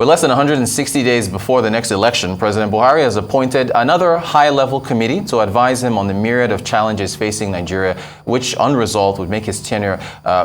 With less than 160 days before the next election, President Buhari has appointed another high-level committee to advise him on the myriad of challenges facing Nigeria, which, unresolved, would make his tenure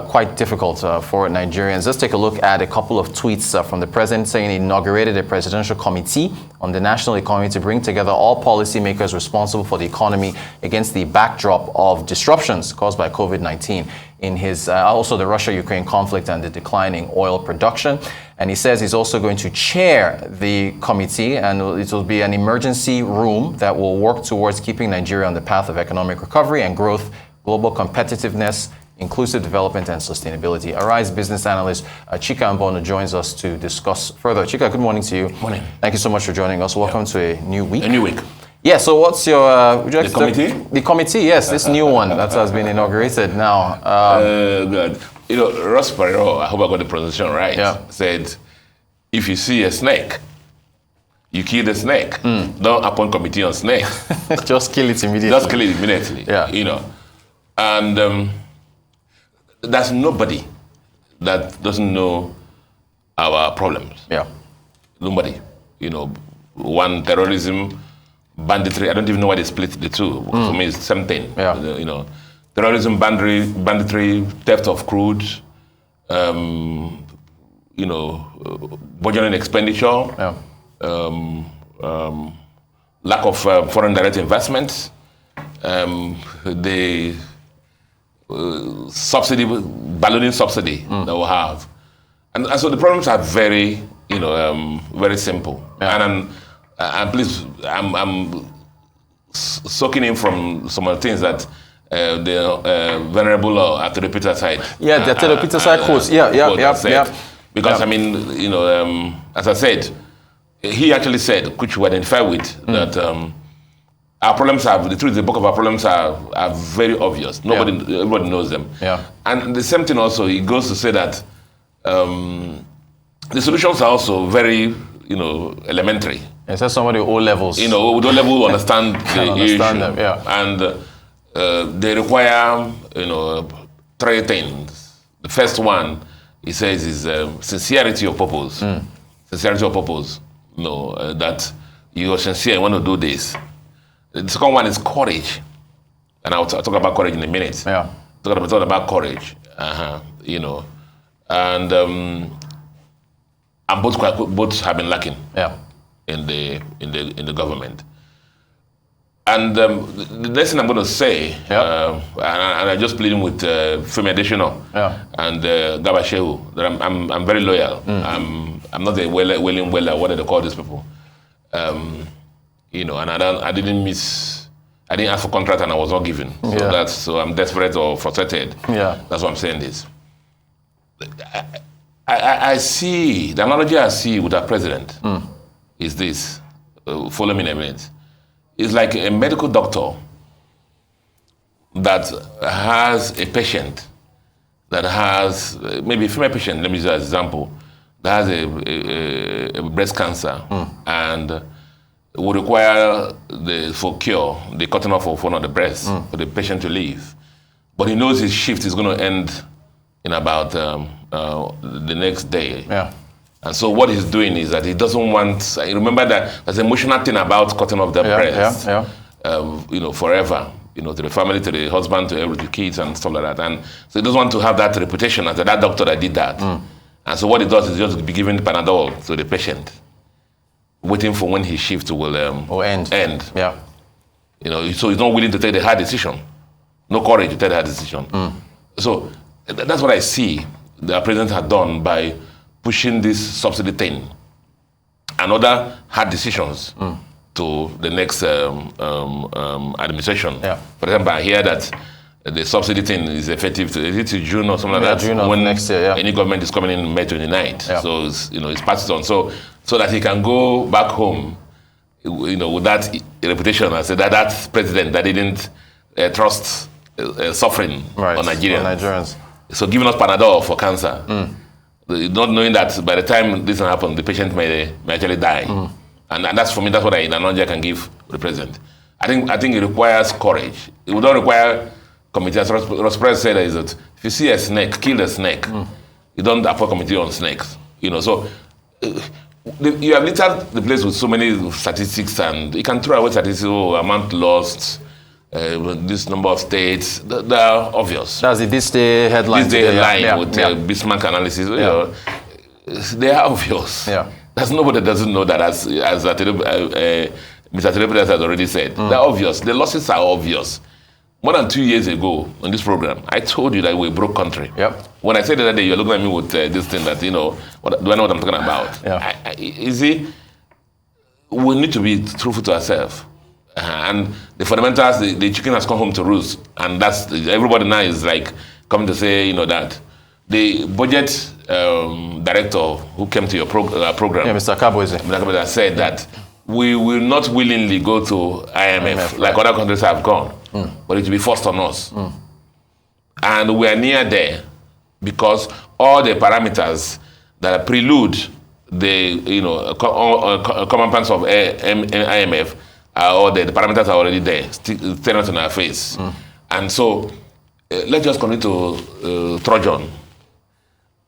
quite difficult for Nigerians. Let's take a look at a couple of tweets from the president saying he inaugurated a presidential committee on the national economy to bring together all policymakers responsible for the economy against the backdrop of disruptions caused by COVID-19 in his also the Russia-Ukraine conflict and the declining oil production. And he says he's also going to chair the committee, and it will be an emergency room that will work towards keeping Nigeria on the path of economic recovery and growth, global competitiveness, inclusive development, and sustainability. Arise business analyst Chika Mbonu joins us to discuss further. Chika, good morning to you. Morning. Thank you so much for joining us. Welcome to a new week. A new week. Yeah, so what's your... would you like the committee? The committee, yes, this new one that has been inaugurated now. Good. You know, Ross Perot, I hope I got the pronunciation right, said, if you see a snake, you kill the snake. Don't appoint committee on snake. Just kill it immediately. Just kill it immediately. Yeah. You know, and there's nobody that doesn't know our problems. Yeah. Nobody. You know, one, terrorism, banditry. I don't even know why they split the two. For me, it's the same thing. Yeah. You know, terrorism, banditry, theft of crude, you know, budgeting expenditure, lack of foreign direct investments, the subsidy, ballooning subsidy that we have. And so the problems are very, you know, very simple. Yeah. And please, I'm soaking in from some of the things that the venerable Atero Peter side. Yeah, the Atero Peter side quotes. Yeah. Because I mean, you know, as I said, he actually said, which we identify with, that our problems the truth, the bulk of our problems are very obvious. Everybody knows them. Yeah. And the same thing also, he goes to say that the solutions are also very, you know, elementary. It says somebody with O levels. You know, with O level understand the issue. Them, yeah. And they require, you know, three things. The first one, he says, is sincerity of purpose. Sincerity of purpose. You know, that you are sincere and want to do this. The second one is courage. And I'll talk about courage in a minute. Yeah. Talk about courage. You know. And both have been lacking. Yeah. In the government. And the next thing I'm going to say, and I just pleading with Femi Adesina and Gabashehu, that I'm very loyal. I'm not a willing weller, what do they call these people? You know, and I didn't ask for contract and I was not given. So I'm desperate or frustrated. Yeah. That's what I'm saying this. I see, the analogy I see with our president is this, follow me in a minute. It's like a medical doctor that has a patient that has, maybe a female patient, let me use that as an example, that has a breast cancer and would require for cure the cutting off of one of the breasts for the patient to live. But he knows his shift is going to end in about the next day. Yeah. And so what he's doing is that he doesn't want, remember that there's an emotional thing about cutting off the breast, you know, forever, you know, to the family, to the husband, to the kids and stuff like that. And so he doesn't want to have that reputation as that doctor that did that. And so what he does is just be giving Panadol to the patient, waiting for when his shift will end. Yeah. You know, so he's not willing to take the hard decision. No courage to take the hard decision. So that's what I see the president had done by pushing this subsidy thing and other hard decisions to the next administration. Yeah. For example, I hear that the subsidy thing is effective to June or something like that. June when next year, any government is coming in May 29th. Yeah. So it's, you know, it's passed on. So that he can go back home, you know, with that reputation as that president that didn't trust suffering on Nigerians. So giving us Panadol for cancer. Not knowing that by the time this happens, the patient may actually die. And that's, for me, that's what an analogy I can give the president. I think it requires courage. It would not require committee. As Ross said, is that if you see a snake, kill the snake. You don't appoint committee on snakes. You know, so You have littered the place with so many statistics, and you can throw away statistics, amount lost, this number of states. They are obvious. That's this day headline. This day headline with Bismarck analysis. You know, they are obvious. Yeah. There's nobody that doesn't know that, as Mr. Telepres has already said. They're obvious. The losses are obvious. More than 2 years ago on this program, I told you that we're a broke country. Yep. When I said that day, you're looking at me with this thing that, do I know what I'm talking about? Yeah. You see, we need to be truthful to ourselves. And the fundamentals, the chicken has come home to roost. And that's, everybody now is like, coming to say, that the budget director who came to your program, Mr. Kabweze, said that we will not willingly go to IMF like other countries have gone, but it will be forced on us. And we are near there because all the parameters that prelude the common plans of IMF or the parameters are already there, staring us in our face. And so let's just continue to trudge on,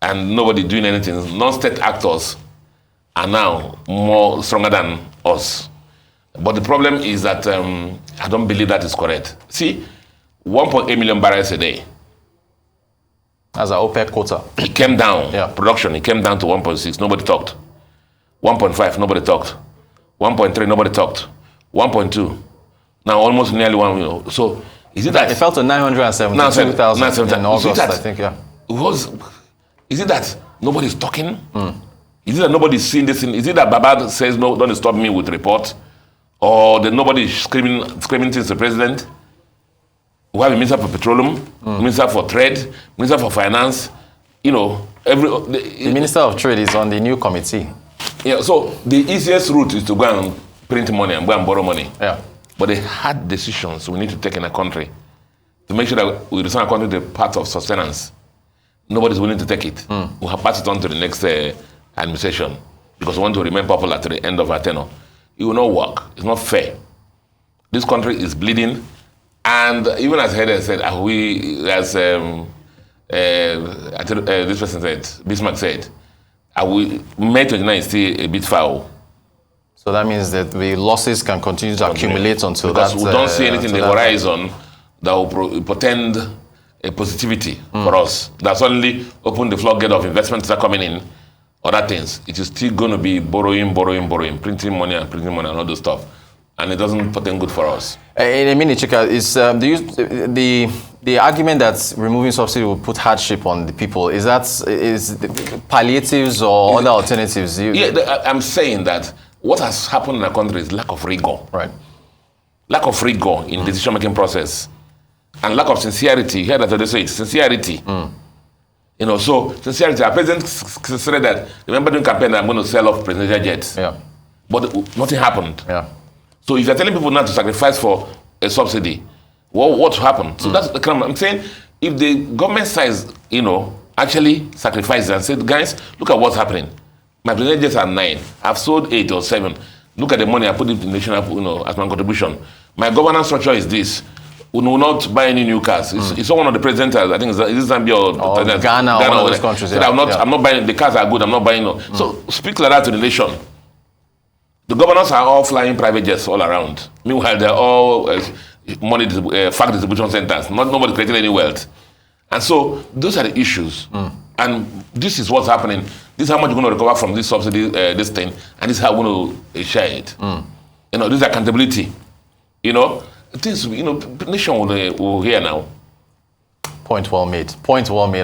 and nobody doing anything. Non-state actors are now more stronger than us. But the problem is that I don't believe that is correct. See, 1.8 million barrels a day. As an OPEC quota. It came down, production, it came down to 1.6, nobody talked. 1.5, nobody talked. 1.3, nobody talked. 1.2, now almost nearly 1 million. So, is it that? It fell to 972,000 in August, I think, Is it that nobody's talking? Is it that nobody's seeing this thing? Is it that Baba says, no, don't stop me with report? Or that nobody is screaming things to the president? We have a minister for petroleum, minister for trade, minister for finance, the minister of trade is on the new committee. Yeah, so the easiest route is to go and print money and go and borrow money. Yeah. But the hard decisions we need to take in a country to make sure that we return our country to the path of sustenance. Nobody's willing to take it. We have passed it on to the next administration because we want to remain popular to the end of our tenure. It will not work. It's not fair. This country is bleeding, and even as Heather said, this person said, Bismarck said, May 29 is still a bit foul. So that means that the losses can continue to accumulate until because we don't see anything in the horizon that will portend a positivity for us. That's only open the floodgate of investments that are coming in, other things. It is still going to be borrowing, printing money and all those stuff. And it doesn't portend good for us. In a minute, Chika, is the argument that removing subsidy will put hardship on the people, is palliatives or other alternatives? I'm saying that what has happened in our country is lack of rigor. Right. Lack of rigor in the decision-making process. And lack of sincerity. You hear that they say sincerity. So sincerity. Our president said that, remember during campaign that I'm going to sell off presidential jets. Yeah. But nothing happened. Yeah. So if you're telling people not to sacrifice for a subsidy, what happened? So that's the kind of, I'm saying, if the government size, actually sacrifices and said, guys, look at what's happening. My presidential jets are 9. I've sold 8 or 7. Look at the money I put into the national, as my contribution. My governance structure is this. We will not buy any new cars. It's one of the presidents, I think it's Zambia or Ghana or one of those countries. I'm not buying, the cars are good, I'm not buying. So speak like that to the nation. The governors are all flying private jets all around. Meanwhile, they're all fact distribution centers. Nobody creating any wealth. And so those are the issues. And this is what's happening. This is how much you're going to recover from this subsidy, this thing, and this is how we're going to share it. This is accountability. Things, nation will hear now. Point well made.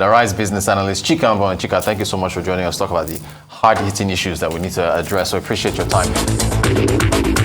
Arise Business Analyst Chika Mbonu. Chika, thank you so much for joining us to talk about the hard-hitting issues that we need to address. So I appreciate your time.